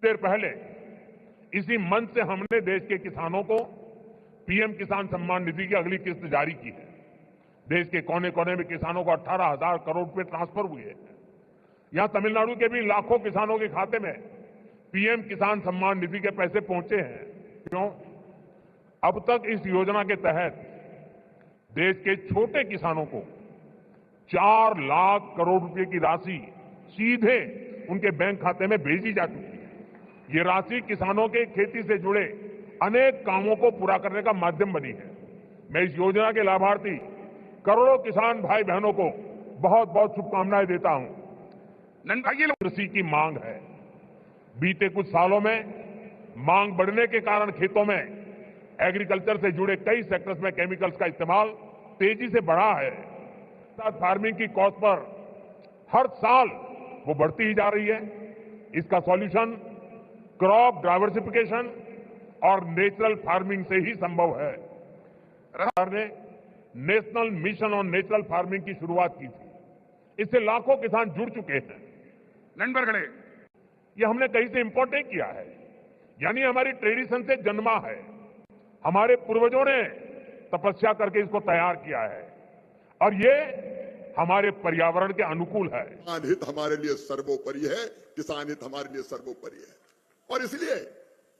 देर पहले इसी मंच से हमने देश के किसानों को पीएम किसान सम्मान निधि की अगली किस्त जारी की है। देश के कोने कोने में किसानों को 18,000 करोड़ रुपए ट्रांसफर हुए हैं। यहां तमिलनाडु के भी लाखों किसानों के खाते में पीएम किसान सम्मान निधि के पैसे पहुंचे हैं। क्यों? अब तक इस योजना के तहत देश के छोटे किसानों को 4 लाख करोड़ रुपए की राशि सीधे उनके बैंक खाते में भेजी जा चुकी है। ये राशि किसानों के खेती से जुड़े अनेक कामों को पूरा करने का माध्यम बनी है। मैं इस योजना के लाभार्थी करोड़ों किसान भाई बहनों को बहुत बहुत शुभकामनाएं देता हूं। कृषि की मांग है। बीते कुछ सालों में मांग बढ़ने के कारण खेतों में एग्रीकल्चर से जुड़े कई सेक्टर्स में केमिकल्स का इस्तेमाल तेजी से बढ़ा है। फार्मिंग की कॉस्ट पर हर साल वो बढ़ती ही जा रही है। इसका सॉल्यूशन क्रॉप डाइवर्सिफिकेशन और नेचुरल फार्मिंग से ही संभव है। सरकार ने national mission on natural farming की शुरुआत की थी। इससे लाखों किसान जुड़ चुके हैं। नंबर ये हमने कहीं से इंपोर्ट नहीं किया है, यानी हमारी ट्रेडिशन से जन्मा है। हमारे पूर्वजों ने तपस्या करके इसको तैयार किया है और ये हमारे पर्यावरण के अनुकूल है। किसान हित हमारे लिए सर्वोपरि है, किसान हित हमारे लिए सर्वोपरि है और इसलिए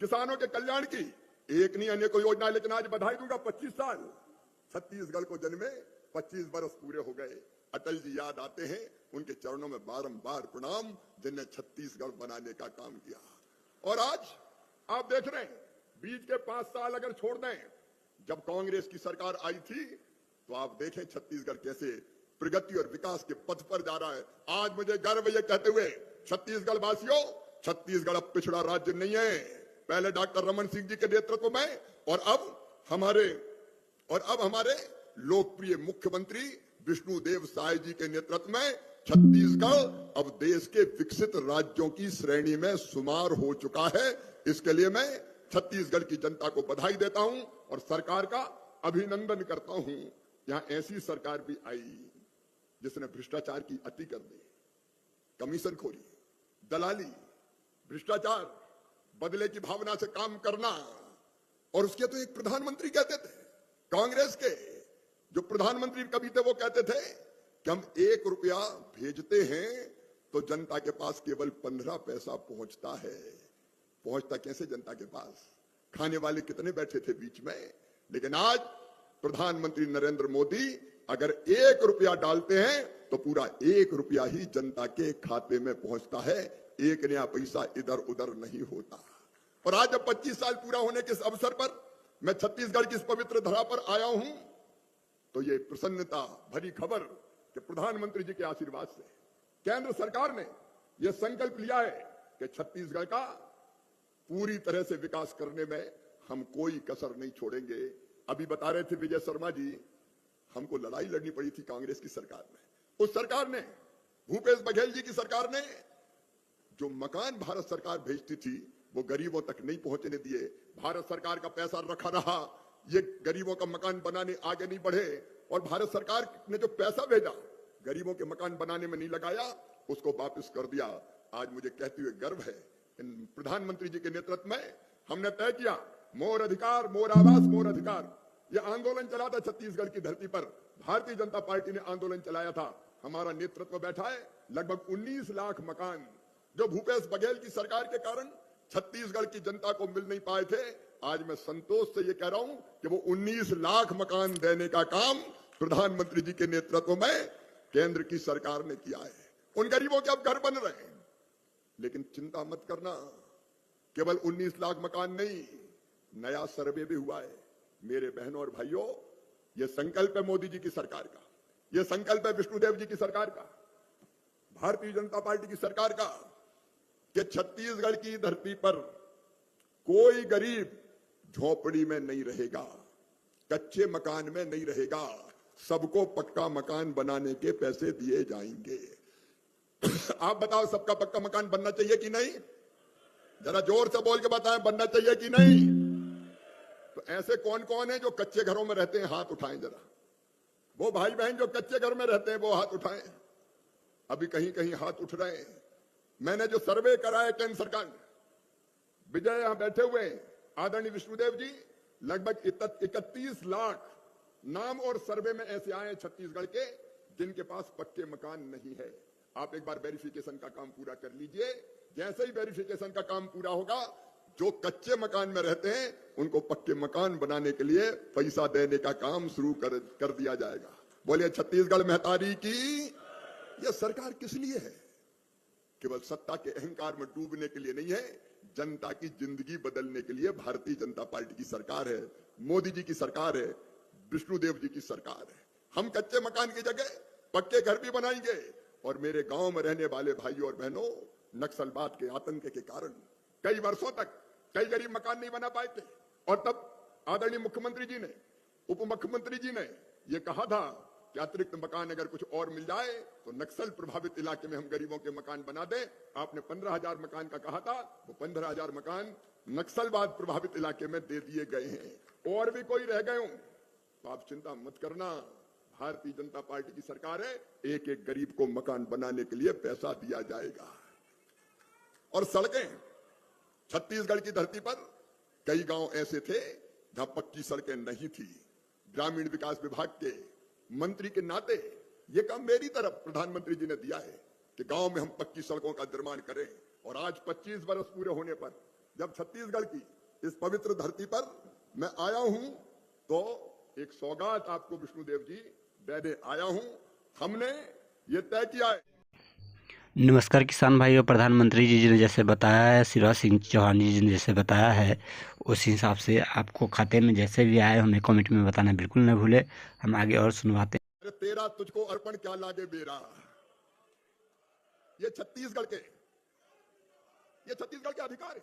किसानों के कल्याण की एक नहीं अनेकों योजना। लेकिन आज बधाई दूंगा, 25 साल छत्तीसगढ़ को जन्मे 25 बरस पूरे हो गए। अटल जी याद आते हैं, उनके चरणों में बारंबार प्रणाम, जिनने छत्तीसगढ़ बनाने का काम किया। और आज आप देख रहे हैं, बीच के 5 साल अगर छोड़ दें, जब कांग्रेस की सरकार आई थी, तो आप देखें छत्तीसगढ़ कैसे प्रगति और विकास के पथ पर जा रहा है। आज मुझे गर्व ये कहते हुए, छत्तीसगढ़ वासियों, छत्तीसगढ़ अब पिछड़ा राज्य नहीं है। पहले डॉक्टर रमन सिंह जी के नेतृत्व में और अब हमारे लोकप्रिय मुख्यमंत्री विष्णुदेव साय जी के नेतृत्व में छत्तीसगढ़ अब देश के विकसित राज्यों की श्रेणी में शुमार हो चुका है। इसके लिए मैं छत्तीसगढ़ की जनता को बधाई देता हूं और सरकार का अभिनंदन करता हूं। यहां ऐसी सरकार भी आई जिसने भ्रष्टाचार की अति कर दी, कमीशनखोरी, दलाली, भ्रष्टाचार, बदले की भावना से काम करना। और उसके तो एक प्रधानमंत्री कहते थे, कांग्रेस के जो प्रधानमंत्री कभी थे, वो कहते थे कि हम 1 रुपया भेजते हैं तो जनता के पास केवल 15 पैसा पहुंचता है। पहुंचता कैसे जनता के पास? खाने वाले कितने बैठे थे बीच में। लेकिन आज प्रधानमंत्री नरेंद्र मोदी अगर 1 रुपया डालते हैं तो पूरा 1 रुपया ही जनता के खाते में पहुंचता है। 1 नया पैसा इधर उधर नहीं होता। और आज जब 25 साल पूरा होने के इस अवसर पर मैं छत्तीसगढ़ की इस पवित्र धरा पर आया हूं, तो ये प्रसन्नता भरी खबर कि प्रधानमंत्री जी के आशीर्वाद से केंद्र सरकार ने यह संकल्प लिया है कि छत्तीसगढ़ का पूरी तरह से विकास करने में हम कोई कसर नहीं छोड़ेंगे। अभी बता रहे थे विजय शर्मा जी, हमको लड़ाई लड़नी पड़ी थी कांग्रेस की सरकार में। उस सरकार ने, भूपेश बघेल जी की सरकार ने, जो मकान भारत सरकार भेजती थी वो गरीबों तक नहीं पहुंचने दिए। भारत सरकार का पैसा रखा रहा, ये गरीबों का मकान बनाने आगे नहीं बढ़े। और भारत सरकार ने जो पैसा भेजा गरीबों के मकान बनाने में नहीं लगाया, उसको वापस कर दिया। आज मुझे कहते हुए गर्व है, प्रधानमंत्री जी के नेतृत्व में हमने तय किया, मोर अधिकार, मोर आवास, मोर अधिकार। यह आंदोलन चला था छत्तीसगढ़ की धरती पर, भारतीय जनता पार्टी ने आंदोलन चलाया था। हमारा नेतृत्व बैठा है। लगभग 19 लाख मकान जो भूपेश बघेल की सरकार के कारण छत्तीसगढ़ की जनता को मिल नहीं पाए थे, आज मैं संतोष से ये कह रहा हूं कि वो 19 लाख मकान देने का काम प्रधानमंत्री जी के नेतृत्व में केंद्र की सरकार ने किया है। उन गरीबों के अब घर बन रहे हैं। लेकिन चिंता मत करना, केवल 19 लाख मकान नहीं, नया सर्वे भी हुआ है। मेरे बहनों और भाइयों, यह संकल्प है मोदी जी की सरकार का, यह संकल्प है विष्णुदेव जी की सरकार का, भारतीय जनता पार्टी की सरकार का, कि छत्तीसगढ़ की धरती पर कोई गरीब झोपड़ी में नहीं रहेगा, कच्चे मकान में नहीं रहेगा। सबको पक्का मकान बनाने के पैसे दिए जाएंगे। आप बताओ, सबका पक्का मकान बनना चाहिए कि नहीं? जरा जोर से बोल के बताएं, बनना चाहिए कि नहीं? तो ऐसे कौन कौन है जो कच्चे घरों में रहते हैं? हाथ उठाएं जरा। वो भाई बहन जो कच्चे घर में रहते हैं वो हाथ उठाएं। अभी कहीं कहीं हाथ उठ रहे हैं। मैंने जो सर्वे कराया केंद्र सरकार ने, विजय यहां बैठे हुए हैं, आदरणीय विष्णुदेव जी, लगभग 31 लाख नाम और सर्वे में ऐसे आए हैं छत्तीसगढ़ के जिनके पास पक्के मकान नहीं है। आप एक बार वेरिफिकेशन का काम पूरा कर लीजिए। जैसे ही वेरिफिकेशन का काम पूरा होगा, जो कच्चे मकान में रहते हैं उनको पक्के मकान बनाने के लिए पैसा देने का काम शुरू कर दिया जाएगा। बोलिए छत्तीसगढ़ महतारी की। यह सरकार किस लिए है? केवल सत्ता के अहंकार में डूबने के लिए नहीं है, जनता की जिंदगी बदलने के लिए भारतीय जनता पार्टी की सरकार है, मोदी जी की सरकार है, विष्णुदेव जी की सरकार है। हम कच्चे मकान की जगह पक्के घर भी बनाएंगे। और मेरे गांव में रहने वाले भाइयों और बहनों, नक्सलवाद के आतंक के कारण कई वर्षों तक कई गरीब मकान नहीं बना पाए थे। और तब आदरणीय मुख्यमंत्री जी ने, उप मुख्यमंत्री जी ने यह कहा था कि अतिरिक्त मकान अगर कुछ और मिल जाए तो नक्सल प्रभावित इलाके में हम गरीबों के मकान बना दें। आपने 15,000 मकान का कहा था, वो 15,000 मकान नक्सलवाद प्रभावित इलाके में दे दिए गए हैं। और भी कोई रह गए हो तो आप चिंता मत करना, भारतीय जनता पार्टी की सरकार है, एक एक गरीब को मकान बनाने के लिए पैसा दिया जाएगा। और सड़कें, छत्तीसगढ़ की धरती पर कई गांव ऐसे थे जहां पक्की सड़कें नहीं थी। ग्रामीण विकास विभाग के मंत्री के नाते यह काम मेरी तरफ प्रधानमंत्री जी ने दिया है कि गांव में हम पक्की सड़कों का निर्माण करें। और आज 25 वर्ष पूरे होने पर जब छत्तीसगढ़ की इस पवित्र धरती पर मैं आया हूं तो एक सौगात आपको विष्णुदेव जी देने आया हूं। हमने ये तय किया है। नमस्कार किसान भाइयों, प्रधानमंत्री जी ने जैसे बताया है, शिवराज सिंह चौहान जी ने जैसे बताया है, उस हिसाब से आपको खाते में जैसे भी आए हमें कमेंट में बताना बिल्कुल न भूले। हम आगे और सुनवाते हैं। तेरा तुझको अर्पण क्या लागे बेरा, ये छत्तीसगढ़ के अधिकार है,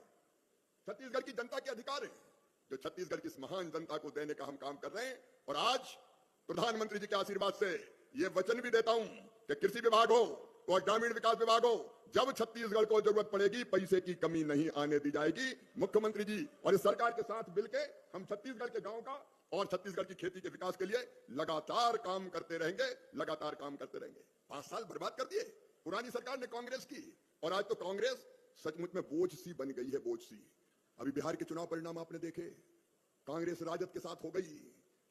छत्तीसगढ़ की जनता के अधिकार है, जो छत्तीसगढ़ की इस महान जनता को देने का हम काम कर रहे हैं। और आज प्रधानमंत्री जी के आशीर्वाद से ये वचन भी देता हूं कि कृषि विभाग हो और ग्रामीण विकास विभाग हो, जब छत्तीसगढ़ को जरूरत पड़ेगी पैसे की कमी नहीं आने दी जाएगी। मुख्यमंत्री जी और इस सरकार के साथ मिलकर हम छत्तीसगढ़ के गांव का और छत्तीसगढ़ की खेती के विकास के लिए लगातार काम करते रहेंगे, लगातार काम करते रहेंगे। 5 साल बर्बाद कर दिए पुरानी सरकार ने, कांग्रेस की, और आज तो कांग्रेस सचमुच में बोझ सी बन गई है, बोझ सी। अभी बिहार के चुनाव परिणाम आपने देखे, कांग्रेस राजद के साथ हो गई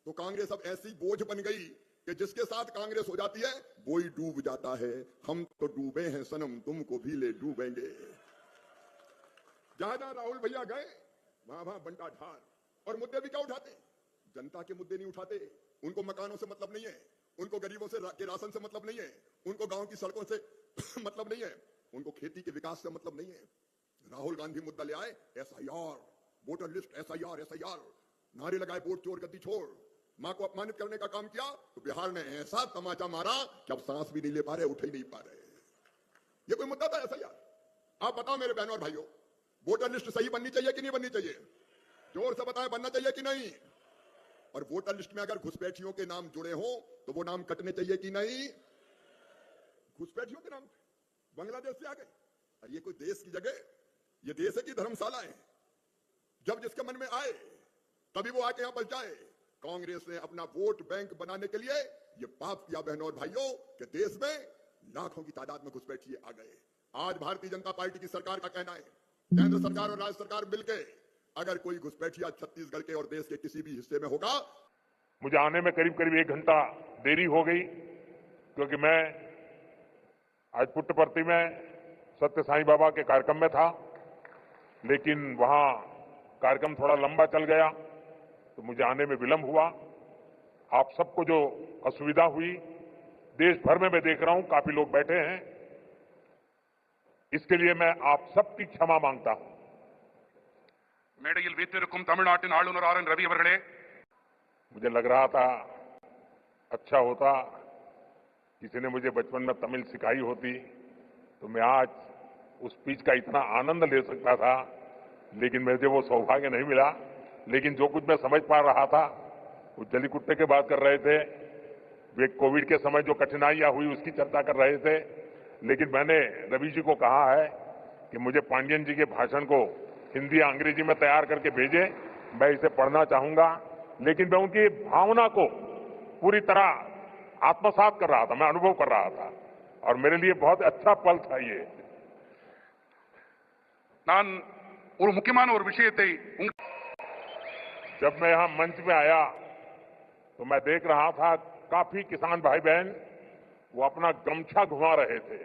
तो कांग्रेस अब ऐसी बोझ बन गई कि जिसके साथ कांग्रेस हो जाती है वो ही डूब जाता है। हम तो डूबे हैं सनम, तुमको भी ले डूबेंगे। जहां जहां राहुल भैया गए वहां वहां बंटा ढार। और मुद्दे भी क्या उठाते? जनता के मुद्दे नहीं उठाते। उनको मकानों से मतलब नहीं है, उनको गरीबों से के राशन से मतलब नहीं है, उनको गांव की सड़कों से मतलब नहीं है, उनको खेती के विकास से मतलब नहीं है। राहुल गांधी मुद्दा ले आए SIR, वोटर लिस्ट, SIR, नारे लगाए वोट चोर गद्दी छोड़, मां को अपमानित करने का काम किया तो बिहार ने ऐसा तमाचा मारा कि अब सांस भी नहीं ले पा रहे, उठ ही नहीं पा रहे। ये कोई मुद्दा था SIR? आप बताओ मेरे बहनों और भाइयों, वोटर लिस्ट सही बननी चाहिए कि नहीं बननी चाहिए? जोर से बताएं, बनना चाहिए कि नहीं? और वोटर लिस्ट में अगर घुसपैठियों के नाम जुड़े हो तो वो नाम कटने चाहिए कि नहीं? घुसपैठियों के नाम बांग्लादेश से आ गए। और ये कोई देश की जगह, ये देश है कि धर्मशाला है? जब जिसके मन में आए तभी वो आके यहां पहुंच जाए। कांग्रेस ने अपना वोट बैंक बनाने के लिए ये पाप किया बहनों और भाइयों कि देश में लाखों की तादाद में घुसपैठिए आ गए। आज भारतीय जनता पार्टी की सरकार का कहना है, केंद्र सरकार और राज्य सरकार मिलकर अगर कोई घुसपैठिया छत्तीसगढ़ के और देश के किसी भी हिस्से में होगा। मुझे आने में करीब करीब 1 घंटा देरी हो गई, क्योंकि मैं आज पुट्टपर्ती में सत्य साईं बाबा के कार्यक्रम में था, लेकिन वहां कार्यक्रम थोड़ा लंबा चल गया तो मुझे आने में विलंब हुआ। आप सबको जो असुविधा हुई, देश भर में मैं देख रहा हूं काफी लोग बैठे हैं, इसके लिए मैं आप सबकी क्षमा मांगता हूं। மேடையில் வீற்றிருக்கும் தமிழ்நாட்டின் ஆளுநர் ஆர்.என். ரவி அவர்களே, मुझे लग रहा था अच्छा होता किसी ने मुझे बचपन में तमिल सिखाई होती तो मैं आज उस स्पीच का इतना आनंद ले सकता था, लेकिन मुझे वो सौभाग्य नहीं मिला। लेकिन जो कुछ मैं समझ पा रहा था, वो जलीकुट्टे की बात कर रहे थे, वे कोविड के समय जो कठिनाइयां हुई उसकी चर्चा कर रहे थे। लेकिन मैंने रवि जी को कहा है कि मुझे पांडियन जी के भाषण को हिंदी या अंग्रेजी में तैयार करके भेजे, मैं इसे पढ़ना चाहूंगा। लेकिन मैं उनकी भावना को पूरी तरह आत्मसात कर रहा था, मैं अनुभव कर रहा था, और मेरे लिए बहुत अच्छा पल था ये। நான் ஒரு முக்கியமான ஒரு விஷயத்தை जब मैं यहां मंच में आया तो मैं देख रहा था काफी किसान भाई बहन वो अपना गमछा घुमा रहे थे।